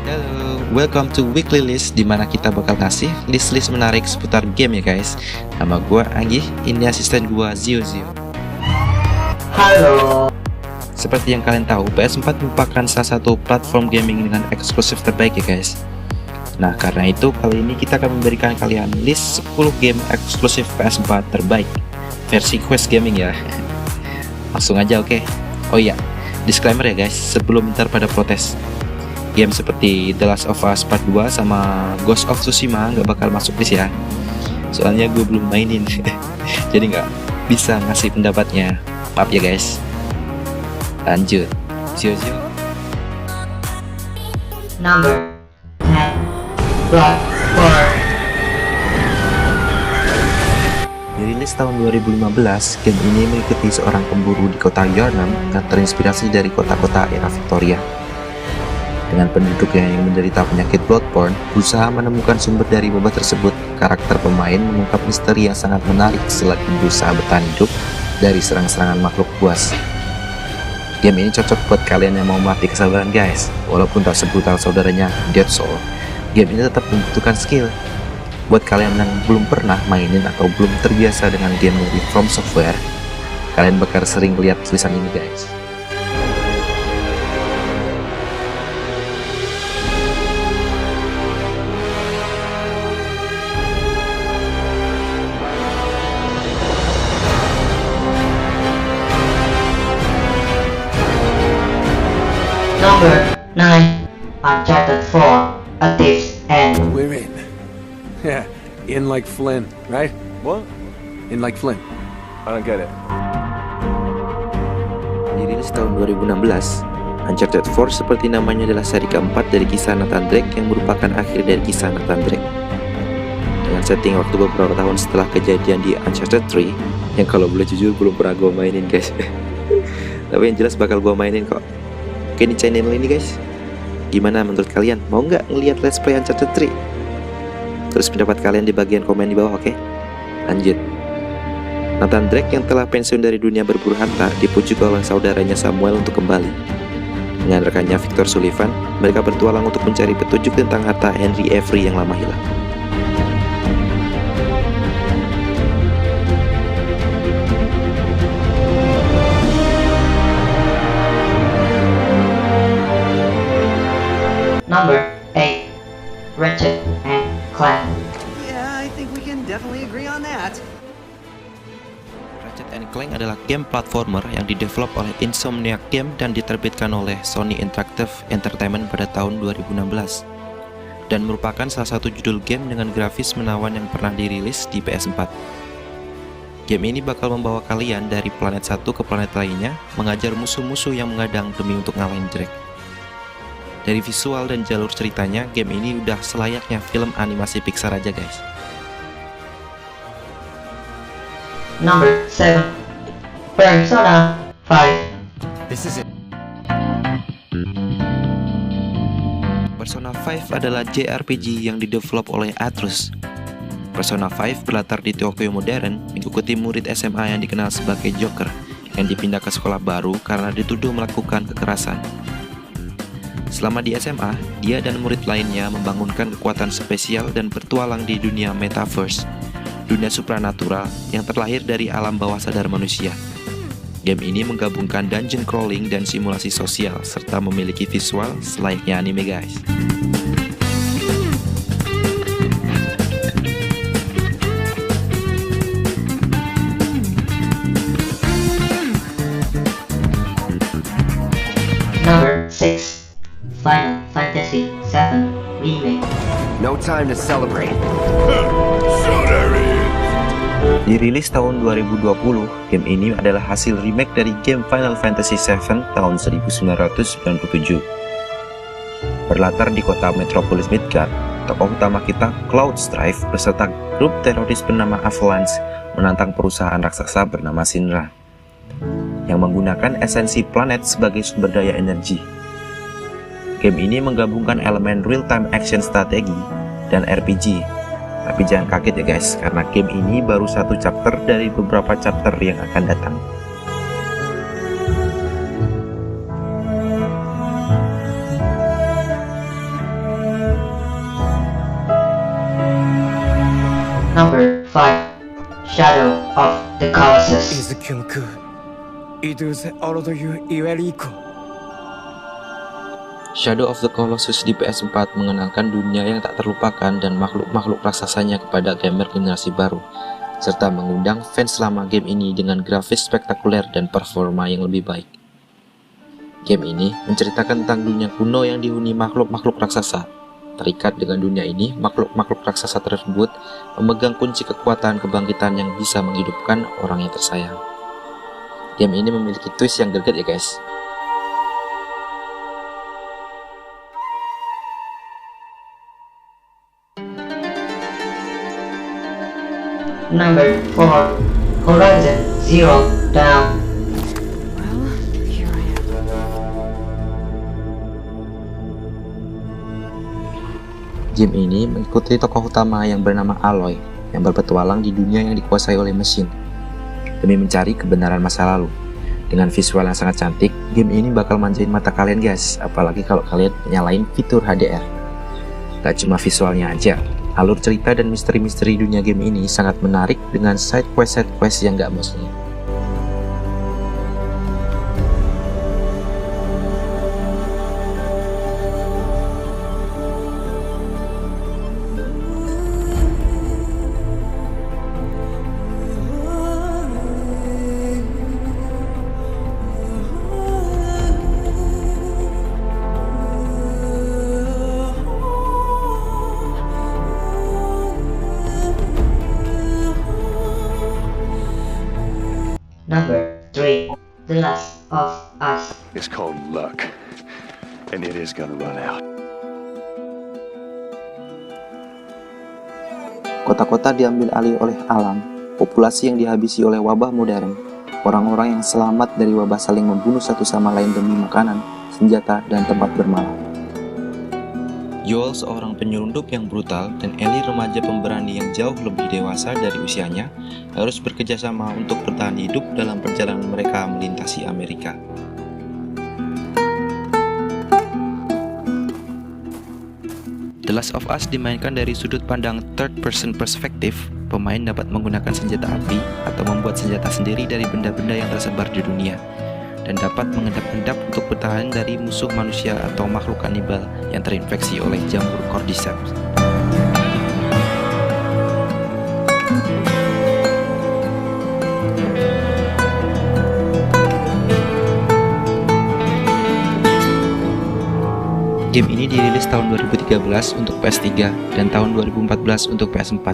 Halo, welcome to Weekly List, dimana kita bakal ngasih list-list menarik seputar game ya guys. Nama gue Anggi, ini asisten gue Zio. Halo. Seperti yang kalian tahu, PS4 merupakan salah satu platform gaming dengan eksklusif terbaik ya guys. Nah karena itu kali ini kita akan memberikan kalian list 10 game eksklusif PS4 terbaik versi Quest Gaming ya. Langsung aja oke. Oh iya, disclaimer ya guys, sebelum ntar pada protes. Game seperti The Last of Us Part 2 sama Ghost of Tsushima nggak bakal masuk list ya. Soalnya gue belum mainin, jadi nggak bisa ngasih pendapatnya. Maaf ya guys. Lanjut, Zio. Number 10, Bloodborne. Dirilis tahun 2015, game ini mengikuti seorang pemburu di kota Yharnam yang terinspirasi dari kota-kota era Victoria. Dengan penduduk yang menderita penyakit Bloodborne berusaha menemukan sumber dari wabah tersebut, karakter pemain mengungkap misteri yang sangat menarik selagi berusaha bertahan hidup dari serang-serangan makhluk buas. Game ini cocok buat kalian yang mau melatih kesabaran guys. Walaupun tak sebrutal saudaranya Dead Soul, game ini tetap membutuhkan skill. Buat kalian yang belum pernah mainin atau belum terbiasa dengan game dari From Software, kalian bakal sering lihat tulisan ini guys. Number 9, Uncharted 4, A Thief's End. We're in. Yeah, in like Flynn, right? What? In like Flynn. I don't get it. Dirilis tahun 2016, Uncharted 4 seperti namanya adalah seri keempat dari kisah Nathan Drake yang merupakan akhir dari kisah Nathan Drake. Dengan setting waktu beberapa tahun setelah kejadian di Uncharted 3, yang kalau boleh jujur belum pernah gue mainin guys. Tapi yang jelas bakal gue mainin kok. Oke di channel ini guys, gimana menurut kalian? Mau nggak ngeliat Let's Play Uncharted 3? Terus pendapat kalian di bagian komen di bawah, oke? Lanjut. Nathan Drake yang telah pensiun dari dunia berburu harta dipujuk oleh saudaranya Samuel untuk kembali. Dengan rekannya Victor Sullivan, mereka bertualang untuk mencari petunjuk tentang harta Henry Avery yang lama hilang. Number 8, Ratchet and Clank. Yeah, I think we can definitely agree on that. Ratchet & Clank adalah game platformer yang didevelop oleh Insomniac Game dan diterbitkan oleh Sony Interactive Entertainment pada tahun 2016 dan merupakan salah satu judul game dengan grafis menawan yang pernah dirilis di PS4. Game ini bakal membawa kalian dari planet satu ke planet lainnya, mengajar musuh-musuh yang mengadang demi untuk ngalahin Drake. Dari visual dan jalur ceritanya, game ini udah selayaknya film animasi Pixar aja guys. Number 7, Persona 5. This is it. Persona 5 adalah JRPG yang didevelop oleh Atlus. Persona 5 berlatar di Tokyo modern, mengikuti murid SMA yang dikenal sebagai Joker yang dipindah ke sekolah baru karena dituduh melakukan kekerasan. Selama di SMA, dia dan murid lainnya membangunkan kekuatan spesial dan bertualang di dunia metaverse, dunia supranatural yang terlahir dari alam bawah sadar manusia. Game ini menggabungkan dungeon crawling dan simulasi sosial, serta memiliki visual selayaknya anime guys. Number 6, Final Fantasy 7 Remake. No time to celebrate. Dirilis tahun 2020, game ini adalah hasil remake dari game Final Fantasy VII tahun 1997. Berlatar di kota metropolis Midgard, tokoh utama kita, Cloud Strife, beserta grup teroris bernama Avalanche menantang perusahaan raksasa bernama Shinra yang menggunakan esensi planet sebagai sumber daya energi. Game ini menggabungkan elemen real-time action strategi dan RPG. Tapi jangan kaget ya guys, karena game ini baru satu chapter dari beberapa chapter yang akan datang. Number 5. Shadow of the Colossus. 이즈큐크 이두세 얼어도유 이웨리코. Shadow of the Colossus di PS4 mengenalkan dunia yang tak terlupakan dan makhluk-makhluk raksasanya kepada gamer generasi baru, serta mengundang fans lama game ini dengan grafis spektakuler dan performa yang lebih baik. Game ini menceritakan tentang dunia kuno yang dihuni makhluk-makhluk raksasa. Terikat dengan dunia ini, makhluk-makhluk raksasa tersebut memegang kunci kekuatan kebangkitan yang bisa menghidupkan orang yang tersayang. Game ini memiliki twist yang greget ya guys. Number 4. Horizon Zero Dawn. Well, here I am. Game ini mengikuti tokoh utama yang bernama Aloy yang berpetualang di dunia yang dikuasai oleh mesin demi mencari kebenaran masa lalu. Dengan visual yang sangat cantik, game ini bakal manjain mata kalian guys, apalagi kalau kalian nyalain fitur HDR. Gak cuma visualnya aja, alur cerita dan misteri-misteri dunia game ini sangat menarik dengan side quest yang gak bosan. Number 3. The Last of Us. It's called luck, and it is gonna run out. Kota-kota diambil alih oleh alam, populasi yang dihabisi oleh wabah modern, orang-orang yang selamat dari wabah saling membunuh satu sama lain demi makanan, senjata, dan tempat bermalam. Joel seorang penyelundup yang brutal dan Ellie remaja pemberani yang jauh lebih dewasa dari usianya harus bekerja sama untuk bertahan hidup dalam perjalanan mereka melintasi Amerika. The Last of Us dimainkan dari sudut pandang third person perspective. Pemain dapat menggunakan senjata api atau membuat senjata sendiri dari benda-benda yang tersebar di dunia, dan dapat mengendap-endap untuk bertahan dari musuh manusia atau makhluk kanibal yang terinfeksi oleh jamur Cordyceps. Game ini dirilis tahun 2013 untuk PS3 dan tahun 2014 untuk PS4.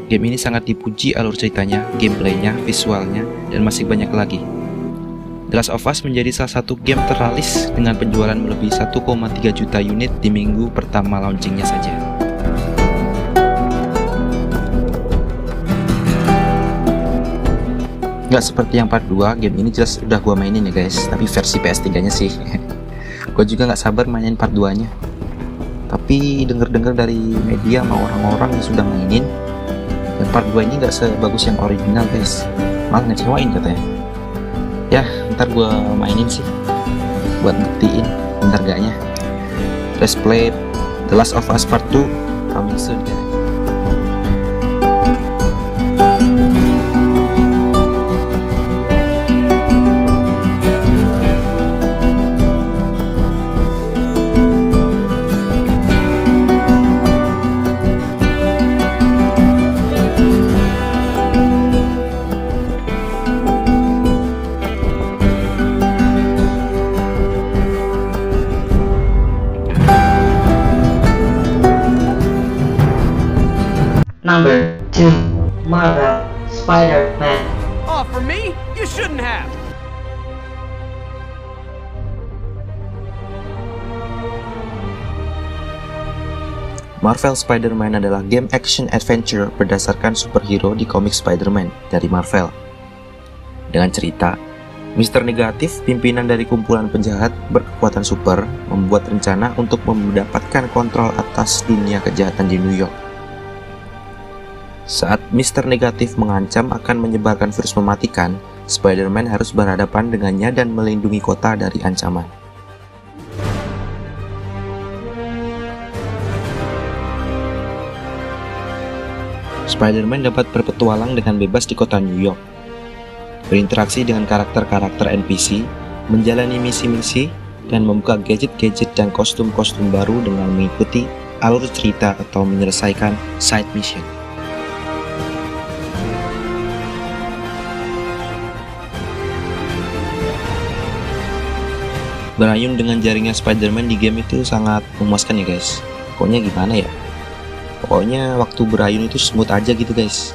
Game ini sangat dipuji alur ceritanya, gameplaynya, visualnya, dan masih banyak lagi. The Last of Us menjadi salah satu game terlaris dengan penjualan melebihi 1,3 juta unit di minggu pertama launchingnya saja. Nggak seperti yang part 2, game ini jelas udah gua mainin ya guys, tapi versi PS3-nya sih. Gua juga nggak sabar mainin part 2-nya. Tapi denger-denger dari media sama orang-orang yang sudah mainin, dan part 2 ini nggak sebagus yang original guys, malah ngecewain katanya. Ya, ntar gue mainin sih buat buktiin bentar gaknya. Let's play The Last of Us Part 2 coming soon guys. Number 2. Marvel Spider-Man. Oh, for me? You shouldn't have. Marvel Spider-Man adalah game action adventure berdasarkan superhero di komik Spider-Man dari Marvel. Dengan cerita, Mr. Negatif, pimpinan dari kumpulan penjahat berkekuatan super, membuat rencana untuk mendapatkan kontrol atas dunia kejahatan di New York. Saat Mr. Negatif mengancam akan menyebarkan virus mematikan, Spider-Man harus berhadapan dengannya dan melindungi kota dari ancaman. Spider-Man dapat berpetualang dengan bebas di kota New York, berinteraksi dengan karakter-karakter NPC, menjalani misi-misi, dan membuka gadget-gadget dan kostum-kostum baru dengan mengikuti alur cerita atau menyelesaikan side mission. Berayun dengan jaringnya Spider-Man di game itu sangat memuaskan ya guys. Pokoknya gimana ya? Pokoknya waktu berayun itu smooth aja gitu guys.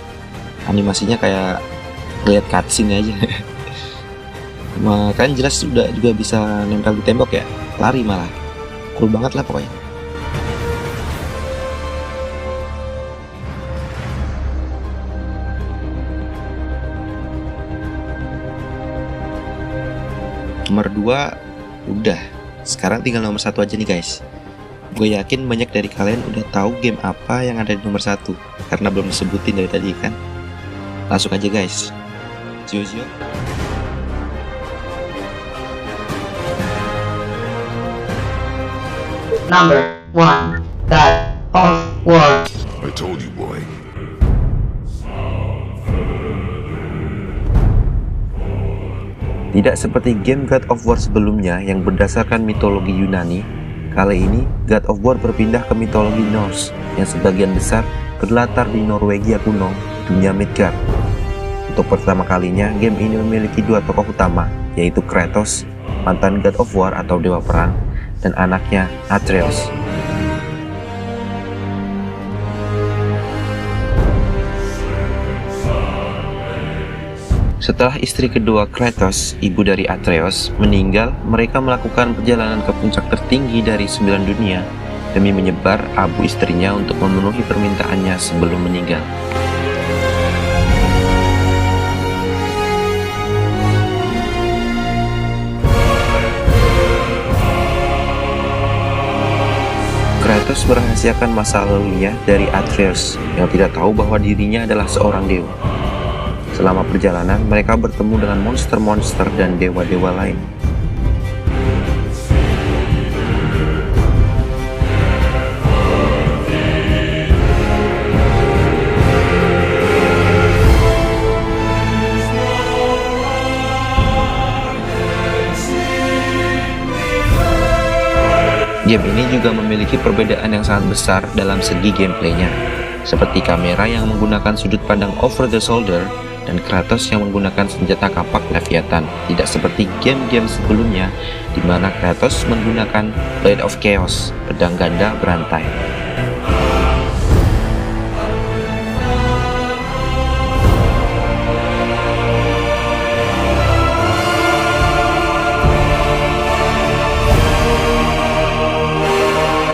Animasinya kayak lihat cutscene aja. Kan jelas sudah juga bisa nempel di tembok ya. Lari malah. Cool banget lah pokoknya. Nomor 2 udah, sekarang tinggal nomor 1 aja nih guys. Gue yakin banyak dari kalian udah tahu game apa yang ada di nomor 1 karena belum disebutin dari tadi kan. Langsung aja guys. Zio. Number 1. God of War. I told you, boy. Tidak seperti game God of War sebelumnya yang berdasarkan mitologi Yunani, kali ini God of War berpindah ke mitologi Norse yang sebagian besar berlatar di Norwegia kuno, dunia Midgard. Untuk pertama kalinya, game ini memiliki 2 tokoh utama, yaitu Kratos, mantan God of War atau Dewa Perang, dan anaknya Atreus. Setelah istri kedua Kratos, ibu dari Atreus, meninggal, mereka melakukan perjalanan ke puncak tertinggi dari 9 dunia demi menyebar abu istrinya untuk memenuhi permintaannya sebelum meninggal. Kratos merahasiakan masa lalunya dari Atreus yang tidak tahu bahwa dirinya adalah seorang dewa. Selama perjalanan, mereka bertemu dengan monster-monster dan dewa-dewa lain. Game ini juga memiliki perbedaan yang sangat besar dalam segi gameplaynya, seperti kamera yang menggunakan sudut pandang over the shoulder dan Kratos yang menggunakan senjata kapak Leviathan, tidak seperti game-game sebelumnya di mana Kratos menggunakan Blade of Chaos, pedang ganda berantai.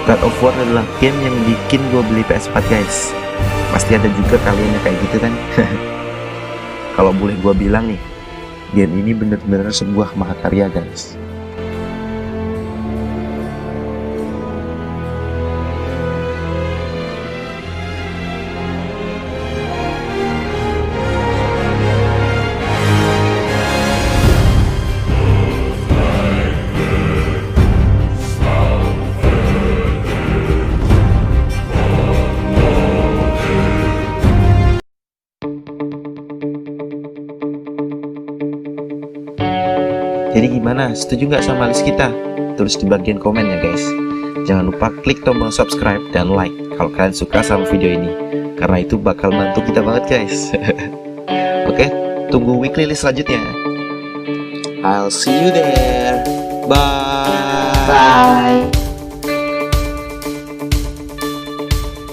God of War adalah game yang bikin gue beli PS4 guys. Pasti ada juga kalian yang kayak gitu kan. Kalau boleh gue bilang nih, game ini benar-benar sebuah mahakarya guys. Jadi gimana? Setuju nggak sama list kita? Tulis di bagian komen ya guys. Jangan lupa klik tombol subscribe dan like kalau kalian suka sama video ini, karena itu bakal bantu kita banget guys. Oke, tunggu weekly list selanjutnya. I'll see you there. Bye. Bye.